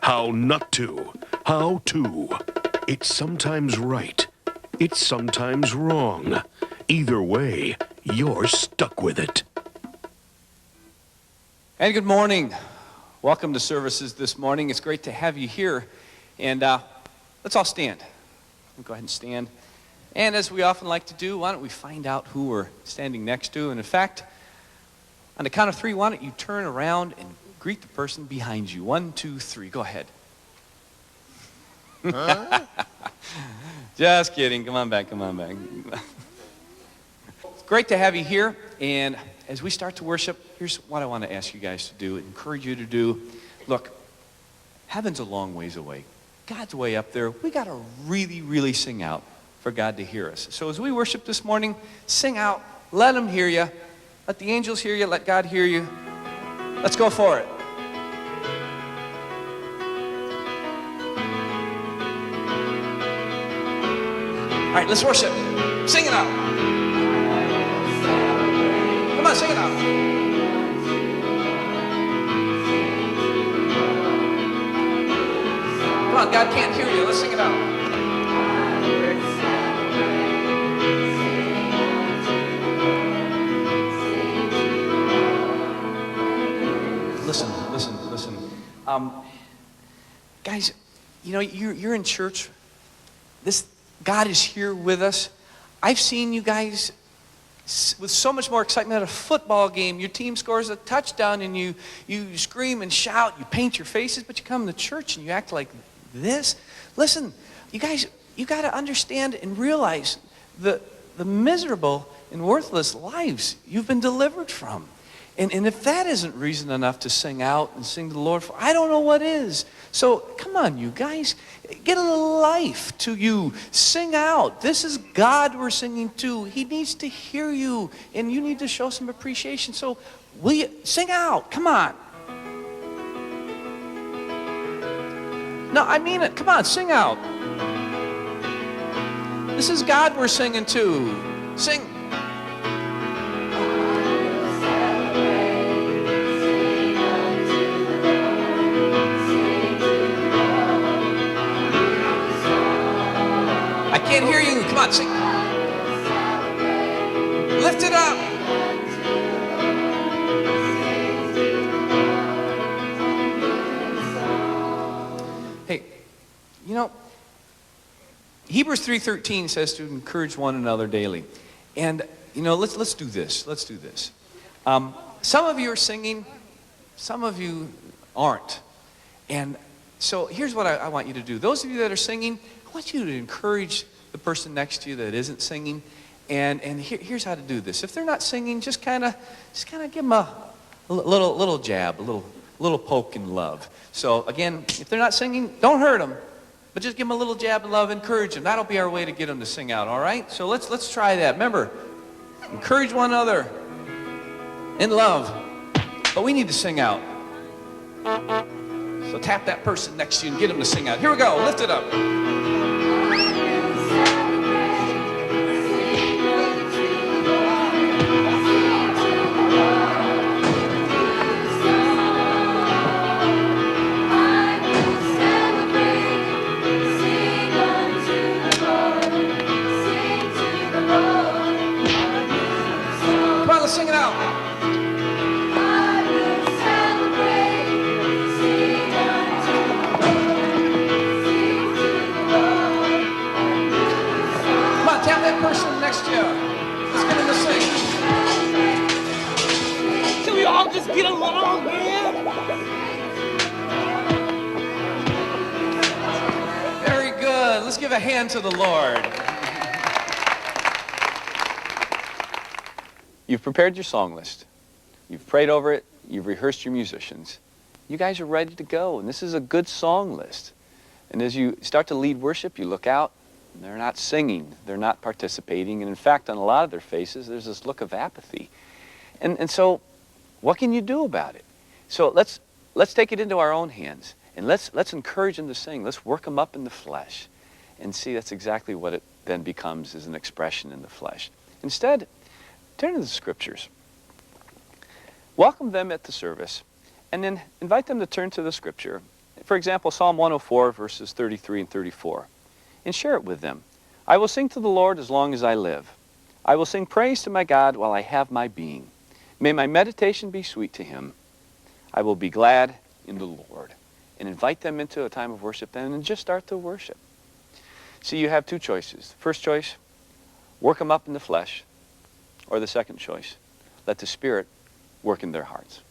how not to, how to. It's sometimes right. It's sometimes wrong. Either way, you're stuck with it. And good morning. Welcome to services this morning. It's great to have you here. And let's all stand. Go ahead and stand. And as we often like to do, why don't we find out who we're standing next to? And in fact, on the count of three, why don't you turn around and greet the person behind you. 1, 2, 3. Go ahead. Huh? Just kidding. Come on back. Come on back. It's great to have you here. And as we start to worship, here's what I want to ask you guys to do, encourage you to do. Look, heaven's a long ways away. God's way up there. We got to really, really sing out for God to hear us. So as we worship this morning, sing out. Let Him hear you. Let the angels hear you. Let God hear you. Let's go for it. All right, let's worship. Sing it out. Come on, sing it out. Come on, God can't hear you. Let's sing it out. Listen. Guys, you know, you're in church. God is here with us. I've seen you guys with so much more excitement at a football game. Your team scores a touchdown and you scream and shout. You paint your faces, but you come to church and you act like this. Listen, you guys, you got to understand and realize the miserable and worthless lives you've been delivered from. And if that isn't reason enough to sing out and sing to the Lord for, I don't know what is. So come on, you guys, get a little life to you. Sing out. This is God we're singing to. He needs to hear you, and you need to show some appreciation. So will you sing out? Come on. No, I mean it. Come on, sing out. This is God we're singing to. Sing. I can't hear you. Come on, sing. Lift it up. Hey, you know, Hebrews 3:13 says to encourage one another daily. And, you know, let's do this. Let's do this. Some of you are singing. Some of you aren't. And so here's what I want you to do. Those of you that are singing, I want you to encourage the person next to you that isn't singing, and here's how to do this. If they're not singing, just kind of give them a little jab, a little poke in love. So again, if they're not singing, don't hurt them, but just give them a little jab in love, encourage them. That'll be our way to get them to sing out. All right? So let's try that. Remember, encourage one another in love, but we need to sing out. So tap that person next to you and get them to sing out. Here we go. Lift it up. Come on, let's sing it out. Person next to you. Let's get him to sing. Can we all just get along, man? Very good. Let's give a hand to the Lord. You've prepared your song list. You've prayed over it. You've rehearsed your musicians. You guys are ready to go, and this is a good song list. And as you start to lead worship, you look out. They're not singing, they're not participating, and in fact, on a lot of their faces, there's this look of apathy. And so, what can you do about it? So let's take it into our own hands, and let's encourage them to sing. Let's work them up in the flesh, and see that's exactly what it then becomes, is an expression in the flesh. Instead, turn to the Scriptures. Welcome them at the service, and then invite them to turn to the Scripture For example, Psalm 104, verses 33 and 34. And share it with them. I will sing to the Lord as long as I live. I will sing praise to my God while I have my being. May my meditation be sweet to him. I will be glad in the Lord. And invite them into a time of worship then and just start to worship. See, you have two choices. First choice, work them up in the flesh. Or the second choice, let the Spirit work in their hearts.